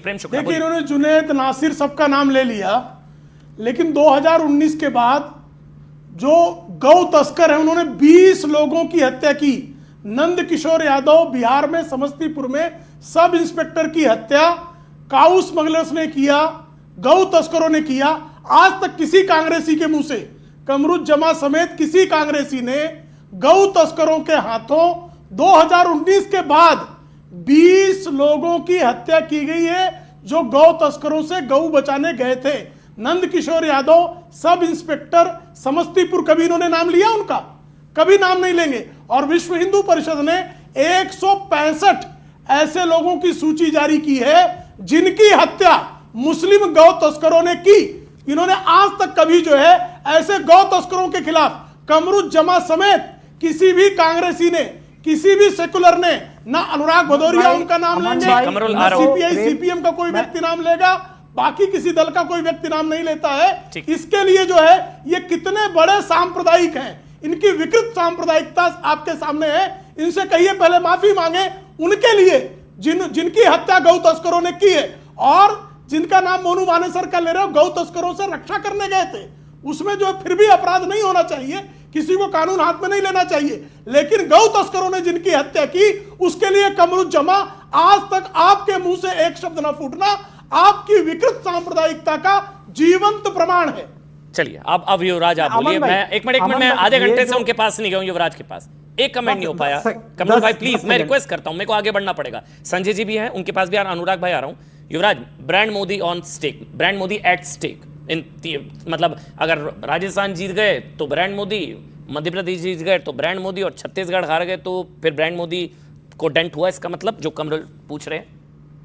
प्रेम शुक्ला। देखिए, इन्होंने जुनैद नासिर सबका नाम ले लिया, लेकिन 2019 के बाद जो गौ तस्कर है उन्होंने 20 लोगों की हत्या की। नंद किशोर यादव बिहार में समस्तीपुर में सब इंस्पेक्टर की हत्या काऊ स्मगलर्स ने किया, गौ तस्करों ने किया। आज तक किसी कांग्रेसी के मुंह से, कमरुज्जमा समेत किसी कांग्रेसी ने गौ तस्करों के हाथों 2019 के बाद 20 लोगों की हत्या की गई है जो गौ तस्करों से गौ बचाने गए थे। नंद किशोर यादव सब इंस्पेक्टर समस्तीपुर, कभी इन्होंने नाम लिया उनका? कभी नाम नहीं लेंगे। और विश्व हिंदू परिषद ने 165 ऐसे लोगों की सूची जारी की है जिनकी हत्या मुस्लिम गौ तस्करों ने की। इन्होंने आज तक कभी जो है ऐसे गौ तस्करों के खिलाफ कमरुज्जमा समेत किसी भी कांग्रेसी ने, किसी भी सेकुलर ने, ना अनुराग भदौरिया उनका नाम लेंगे, ना सीपीआई सीपीएम का कोई व्यक्ति नाम लेगा, बाकी किसी दल का कोई व्यक्ति नाम नहीं लेता है। इसके लिए जो है ये कितने बड़े सांप्रदायिक हैं, इनकी विकृत सांप्रदायिकता आपके सामने है। इनसे कहिए पहले माफी मांगे उनके लिए जिनकी हत्या गौ तस्करों ने की है, और जिनका नाम मोनू मानेसर का ले रहे हो, गौ तस्करों से रक्षा करने गए थे। उसमें जो फिर भी अपराध नहीं होना चाहिए, किसी को कानून हाथ में नहीं लेना चाहिए, लेकिन गौ तस्करों ने जिनकी हत्या की उसके लिए कमरुज्जमा आज तक आपके मुंह से एक शब्द ना फूटना आपकी विकृत सांप्रदायिकता का जीवंत प्रमाण है। चलिए अब युवराज आप बोलिए। मैं एक मिनट मैं आधे घंटे से उनके पास नहीं गया हूं, युवराज के पास एक कमेंट नहीं हो पाया। कमल भाई प्लीज, मैं रिक्वेस्ट करता हूं, मेरे को आगे बढ़ना पड़ेगा। संजय जी भी हैं, उनके पास भी अनुराग भाई आ रहा हूं। Yuvraj, brand Modi on stake, brand Modi at stake, मतलब अगर राजस्थान जीत गए तो ब्रांड मोदी, मध्य प्रदेश जीत गए तो ब्रांड मोदी, और छत्तीसगढ़ हार गए तो फिर ब्रांड मोदी को डेंट हुआ, इसका मतलब जो कमल पूछ रहे हैं?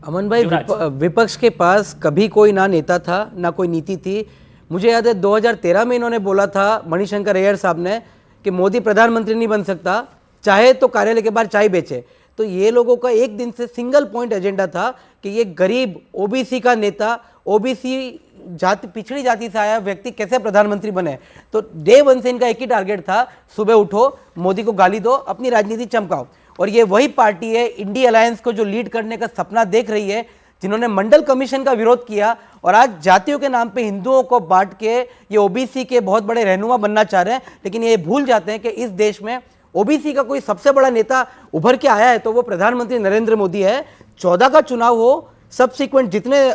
अमन भाई, विपक्ष के पास कभी कोई ना नेता था ना कोई नीति थी। मुझे याद है 2013 में इन्होंने बोला था, मणिशंकर अय्यर साहब ने, कि मोदी प्रधानमंत्री नहीं बन सकता, चाहे तो कार्यालय के बाहर चाय बेचे। तो ये लोगों का एक दिन से सिंगल पॉइंट एजेंडा था कि ये गरीब ओबीसी का नेता, ओबीसी जाति, पिछड़ी जाति से आया व्यक्ति कैसे प्रधानमंत्री बने। तो डे वन से इनका एक ही टारगेट था, सुबह उठो, मोदी को गाली दो, अपनी राजनीति चमकाओ। और ये वही पार्टी है, इंडिया अलायंस को जो लीड करने का सपना देख रही है, जिन्होंने मंडल कमीशन का विरोध किया और आज जातियों के नाम पे हिंदुओं को बांट के ये ओबीसी के बहुत बड़े रहनुमा बनना चाह रहे हैं। लेकिन ये भूल जाते हैं कि इस देश में ओबीसी का कोई सबसे बड़ा नेता उभर के आया है तो वो प्रधानमंत्री नरेंद्र मोदी है। 14 का चुनाव हो, सबसिक्वेंट जितने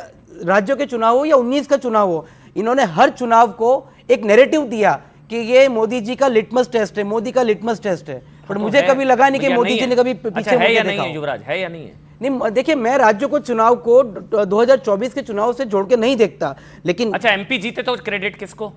राज्यों के चुनाव हो या 19 का चुनाव हो, इन्होंने हर चुनाव को एक नैरेटिव दिया कि ये मोदी जी का लिटमस टेस्ट है, मोदी का लिटमस टेस्ट है। पर मुझे कभी लगा नहीं कि मोदी जी ने कभी पीछे है या नहीं है। युवराज, है या नहीं है? नहीं, देखिए, मैं राज्यों को चुनाव को 2024 के चुनाव से जोड़ के नहीं देखता, लेकिन अच्छा, एमपी जीते तो क्रेडिट किसको?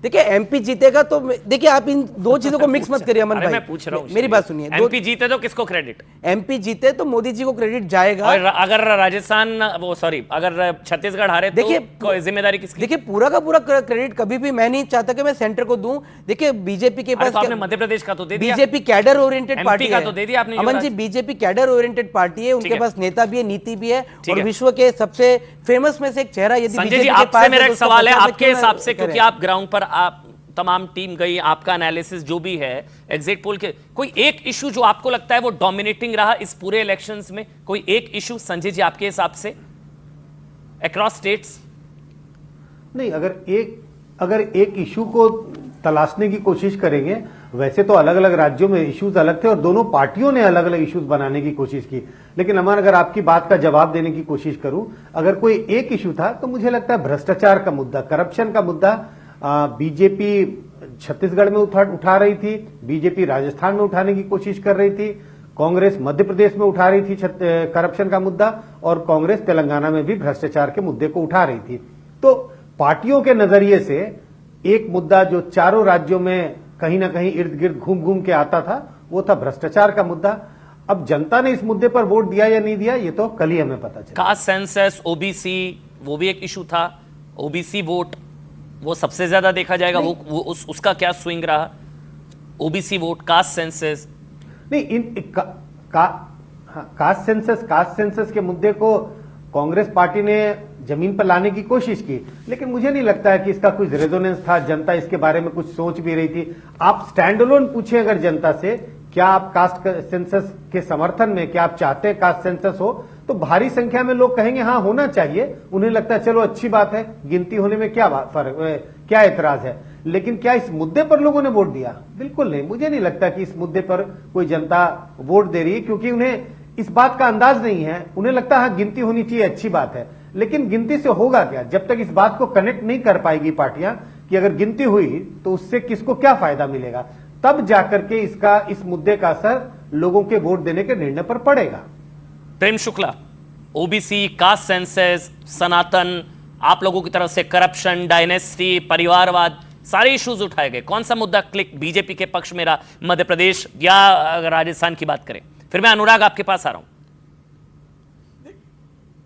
देखिए, एमपी जीतेगा तो देखिए, आप इन दो चीजों को मिक्स मत करिए अमन भाई। मैं पूछ रहा हूं, मेरी बात सुनिए। एमपी जीते तो किसको क्रेडिट? एमपी जीते तो मोदी जी को क्रेडिट जाएगा, और अगर राजस्थान, वो सॉरी, अगर छत्तीसगढ़ हारे तो जिम्मेदारी किसकी? देखिए, पूरा का पूरा क्रेडिट कभी भी मैं नहीं चाहता कि मैं सेंटर को दूं। देखिए, बीजेपी के पास, आपने मध्य प्रदेश का तो दे दिया, बीजेपी कैडर ओरिएंटेड पार्टी का तो दे दिया आपने Aman ji. BJP cadre oriented party है, उनके पास नेता भी है, नीति भी है, और विश्व के सबसे फेमस में से एक चेहरा। यदि संजय जी, आपसे मेरा एक सवाल है, आपके हिसाब से, क्योंकि आप ग्राउंड पर, आप तमाम टीम गई, आपका एनालिसिस जो भी है एग्जिट पोल के, कोई एक इशू जो आपको लगता है वो डोमिनेटिंग रहा इस पूरे इलेक्शंस में? कोई एक इशू संजय जी आपके हिसाब से अक्रॉस स्टेट्स? नहीं, अगर एक इशू को तलाशने की कोशिश करेंगे, वैसे तो अलग अलग राज्यों में इश्यूज अलग थे और दोनों पार्टियों ने अलग अलग इश्यूज बनाने की कोशिश की। लेकिन अमन, अगर आपकी बात का जवाब देने की कोशिश करूं, अगर कोई एक इशू था तो मुझे लगता है भ्रष्टाचार का मुद्दा, करप्शन का मुद्दा बीजेपी छत्तीसगढ़ में उठा रही थी, बीजेपी राजस्थान में उठाने की कोशिश कर रही थी, कांग्रेस मध्य प्रदेश में उठा रही थी करप्शन का मुद्दा, और कांग्रेस तेलंगाना में भी भ्रष्टाचार के मुद्दे को उठा रही थी। तो पार्टियों के नजरिए से एक मुद्दा जो चारों राज्यों में कहीं ना कहीं इर्द गिर्द घूम घूम के आता था, वो था भ्रष्टाचार का मुद्दा। अब जनता ने इस मुद्दे पर वोट दिया या नहीं दिया, ये तो कल ही हमें पता चला। कास्ट सेंसस, ओबीसी, वो भी एक इशू था। ओबीसी वोट वो सबसे ज्यादा देखा जाएगा, वो उसका क्या स्विंग रहा? ओबीसी वोट, कास्ट सेंसस नहीं, कास्ट सेंसस के मुद्दे को कांग्रेस पार्टी ने जमीन पर लाने की कोशिश की, लेकिन मुझे नहीं लगता है कि इसका कुछ रेजोनेंस था, जनता इसके बारे में कुछ सोच भी रही थी। आप स्टैंड अलोन पूछें अगर जनता से, क्या आप कास्ट सेंसस के समर्थन में, क्या आप चाहते हैं कास्ट सेंसस हो, तो भारी संख्या में लोग कहेंगे हाँ होना चाहिए, उन्हें लगता है चलो अच्छी बात है, गिनती होने में क्या फर्क, क्या एतराज है। लेकिन क्या इस मुद्दे पर लोगों ने वोट दिया? बिल्कुल नहीं। मुझे नहीं लगता कि इस मुद्दे पर कोई जनता वोट दे रही है, क्योंकि उन्हें इस बात का अंदाज नहीं है। उन्हें लगता है गिनती होनी चाहिए, अच्छी बात है, लेकिन गिनती से होगा क्या? जब तक इस बात को कनेक्ट नहीं कर पाएगी पार्टियां कि अगर गिनती हुई तो उससे किसको क्या फायदा मिलेगा, तब जाकर के इस मुद्दे का असर लोगों के वोट देने के निर्णय पर पड़ेगा। Prem Shukla, OBC, caste census, सनातन, आप लोगों की तरफ से करप्शन, डायनेस्टी, परिवारवाद, सारे इश्यूज उठाए गए। कौन सा मुद्दा क्लिक बीजेपी के पक्ष में रहा? मध्य प्रदेश या अगर राजस्थान की बात करें? फिर मैं अनुराग आपके पास आ रहा हूं।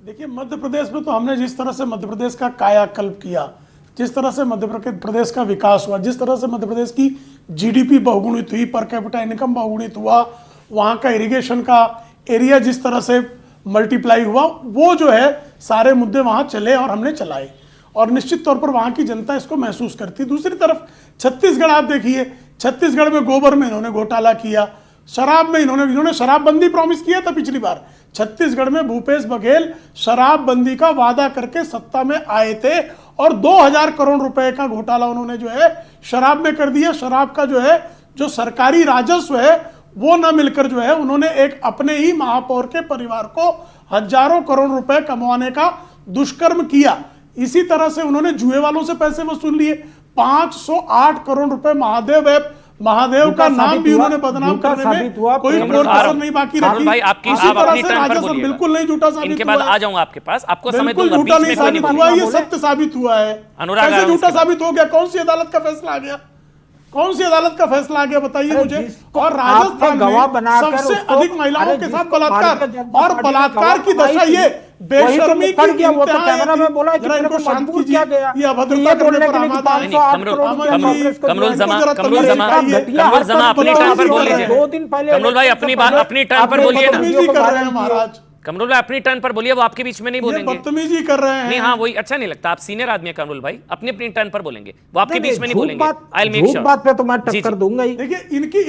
देखिए, मध्य प्रदेश में तो हमने जिस तरह से मध्य प्रदेश का कायाकल्प किया, जिस तरह से मध्य प्रदेश का विकास हुआ, जिस तरह से मध्य प्रदेश की जीडीपी बहुगुणित हुई, पर कैपिटा इनकम बहुगुणित हुआ, वहां का इरिगेशन का एरिया जिस तरह से मल्टीप्लाई हुआ, वो जो है सारे मुद्दे वहां चले और हमने चलाए, और निश्चित तौर पर वहां की जनता इसको महसूस करती। दूसरी तरफ छत्तीसगढ़ आप देखिए, छत्तीसगढ़ में गोबर में इन्होंने घोटाला किया, शराब में इन्होंने शराबबंदी प्रॉमिस किया था पिछली बार। छत्तीसगढ़ में भूपेश बघेल शराबबंदी का वादा करके सत्ता में आए थे और 2000 करोड़ रुपए का घोटाला उन्होंने जो है शराब में कर दिया। शराब का जो है जो सरकारी राजस्व है वो ना मिलकर जो है उन्होंने एक अपने ही महापौर के परिवार को हजारों करोड़ रुपए कमाने का दुष्कर्म किया। इसी तरह से उन्होंने जुए वालों से पैसे वसूल लिए। 508 करोड़ रुपए महादेव का नाम भी उन्होंने बदनाम करने में कोई कसर नहीं बाकी रखी। भाई आप अपनी टर्न पर बोलिए। बिल्कुल नहीं झूठा साबित हुआ। इनके बाद आ जाऊंगा आपके पास, आपको समय बिल्कुल दूंगा। झूठा नहीं साबित हुआ, ये सत्य साबित हुआ है। अनुराग, कैसे झूठा साबित हो गया? कौन सी अदालत का फैसला आ गया? कौन सी अदालत का फैसला आ गया बताइए मुझे। और राजस्थान में सबसे अधिक महिलाओं के साथ बलात्कार, और बलात्कार की दशा ये बेशर्मी की इंतहा है। जरा इनको शांत कीजिए, ये अभद्रता करने पर आमादा है। कमरुल जमा अपनी टर्न पर बोल लीजिए। कमरुल भाई अपनी टर्न पर बोलिए ना। बदतमीजी कर रहे हैं महाराज, कमरुल भाई अपनी टर्न पर बोलिए, वो आपके बीच में नहीं बोलेंगे। बदतमीजी कर रहे हैं। नहीं, हाँ वही अच्छा नहीं लगता। आप सीनियर आदमी है कमरुल भाई, अपनी टर्न पर बोलेंगे, वो आपके बीच में नहीं बोलेंगे। I will make sure. बात पे तो मैं टक्कर दूंगा ही। देखिए,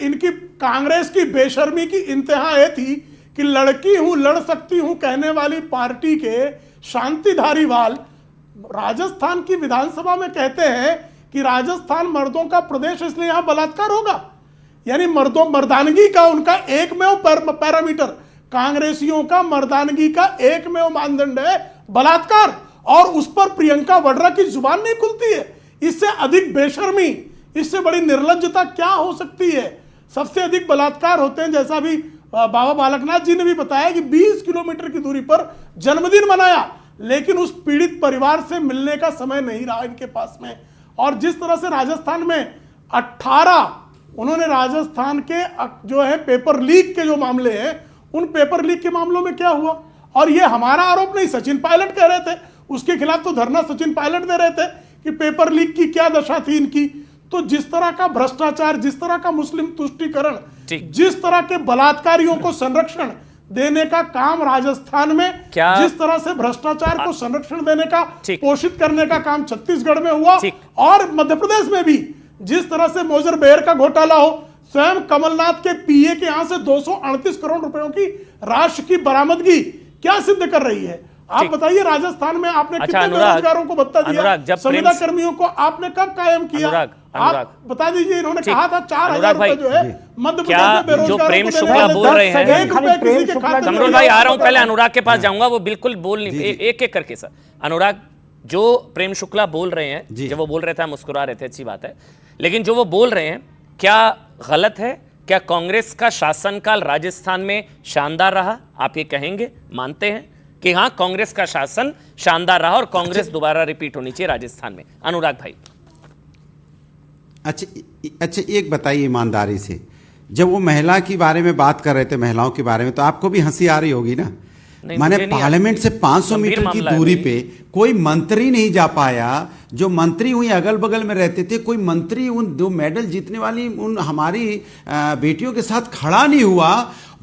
इनकी कांग्रेस की बेशर्मी की इंतहा ये थी कि लड़की हूं, लड़ सकती हूं कहने वाली पार्टी के शांति धारीवाल राजस्थान की विधानसभा में कहते हैं कि राजस्थान मर्दों का प्रदेश, इसलिए यहां बलात्कार होगा। यानी मर्दानगी का उनका एकमेव पैरामीटर, कांग्रेसियों का मर्दानगी का एकमेव मानदंड है बलात्कार, और उस पर प्रियंका वाड्रा की जुबान नहीं खुलती है। इससे अधिक बेशर्मी, इससे बड़ी निर्लज्जता क्या हो सकती है? सबसे अधिक बलात्कार होते हैं, जैसा भी बाबा बालकनाथ जी ने भी बताया कि 20 किलोमीटर की दूरी पर जन्मदिन मनाया, लेकिन उस पीड़ित परिवार से मिलने का समय नहीं रहा इनके पास में। और जिस तरह से राजस्थान में 18 उन्होंने राजस्थान के जो है पेपर लीक के जो मामले हैं, उन पेपर लीक के मामलों में क्या हुआ? और ये हमारा आरोप नहीं, सचिन पायलट कह रहे थे, उसके खिलाफ तो धरना सचिन पायलट दे रहे थे कि पेपर लीक की क्या दशा थी इनकी। तो जिस तरह का भ्रष्टाचार, जिस तरह का मुस्लिम तुष्टीकरण, जिस तरह के बलात्कारियों को संरक्षण देने का काम राजस्थान में, जिस तरह से भ्रष्टाचार को संरक्षण देने का, पोषित करने का काम छत्तीसगढ़ में हुआ, और मध्य प्रदेश में भी जिस तरह से मोजर बेर का घोटाला हो, स्वयं कमलनाथ के पीए के यहां से 238 करोड़ रुपयों की राशि की बरामदगी क्या सिद्ध कर रही है? आप बताइए, राजस्थान में आपने कितने बेरोजगारों को भत्ता दिया? संविदा कर्मियों को आपने कब कायम किया? आप बता दीजिए। इन्होंने कहा था 4000 रुपए जो है मध्य प्रदेश में बेरोजगारों जो प्रेम शुक्ला बोल रहे हैं, कमरुल भाई आ रहा हूं, पहले अनुराग के पास जाऊंगा, वो बिल्कुल बोल नहीं, एक एक करके सर। अनुराग, जो प्रेम शुक्ला बोल रहे हैं, जब वो बोल रहे थे हम मुस्कुरा रहे थे, अच्छी बात है, लेकिन जो वो बोल रहे हैं क्या गलत है? क्या कांग्रेस का शासनकाल राजस्थान में शानदार रहा? आप ये कहेंगे, मानते हैं कि हाँ कांग्रेस का शासन शानदार रहा और कांग्रेस दोबारा रिपीट होनी चाहिए राजस्थान में? अनुराग भाई अच्छा एक बताइए ईमानदारी से, जब वो महिला के बारे में बात कर रहे थे, महिलाओं के बारे में, तो आपको भी हंसी आ रही होगी ना? माने पार्लियामेंट से 500 मीटर की दूरी पे कोई मंत्री नहीं जा पाया। जो मंत्री हुई अगल बगल में रहते थे, कोई मंत्री उन 2 मेडल जीतने वाली उन हमारी बेटियों के साथ खड़ा नहीं हुआ।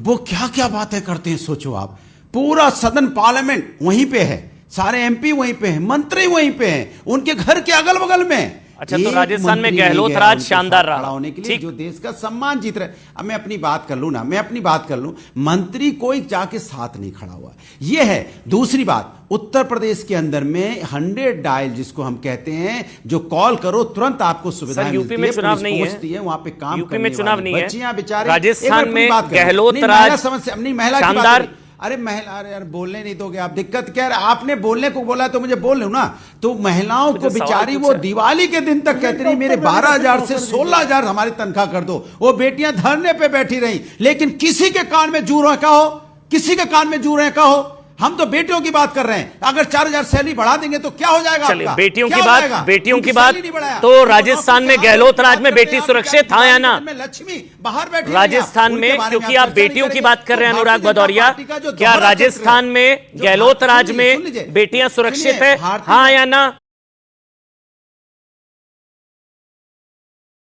वो क्या क्या बातें करते हैं, सोचो आप। पूरा सदन पार्लियामेंट वहीं पे है, सारे एमपी वहीं पे हैं, मंत्री वहीं पे हैं, उनके घर के अगल बगल में। अच्छा, तो एक राजस्थान में मंत्री नहीं गहलोत गया राज उनके शानदार साथ रहा। खड़ा होने के लिए, ठीक। जो देश का सम्मान जीत रहे। अब मैं अपनी बात कर लूं ना, मैं अपनी बात कर लूं, मंत्री कोई जाके साथ नहीं खड़ा हुआ, ये है। दूसरी बात, उत्तर प्रदेश के अंदर में 100 डायल जिसको हम कहते हैं, जो कॉल करो तुरंत आपको सुविधा सर, यूपी में चुनाव नहीं है, वहां पे काम यूपी में चुनाव नहीं है। बच्चियां बेचारे, राजस्थान में गहलोत नहीं, राज महिला समस्या नहीं, महिला की बात शानदार। करें। अरे महिला, अरे यार बोलने नहीं दोगे आप, दिक्कत क्या है? आपने बोलने को बोला तो मुझे बोल लो ना। तो महिलाओं को सवाल बेचारी पूछा वो है। दिवाली के दिन तक कहती रही मेरे 12,000 से 16,000 हमारी तनख्वाह कर दो। वो बेटियां धरने पे बैठी रही, लेकिन किसी के कान में जू रहे का हो, किसी के कान में जू रहे का हो। हम तो बेटियों की बात कर रहे हैं। अगर 4,000 सैलरी बढ़ा देंगे तो क्या हो जाएगा? चलिए, आपका? बेटियों क्या की हो बात, जाएगा? बेटियों उनकी की बात, सैलरी नहीं बढ़ाया। तो राजस्थान में गहलोत राज में बेटी सुरक्षित, हाँ या ना? लक्ष्मी बाहर बैठी, राजस्थान में, क्योंकि आप बेटियों की बात कर रहे हैं अनुराग भदौरिया, क्या राजस्थान में गहलोत राज में बेटियां सुरक्षित है, हाँ या ना?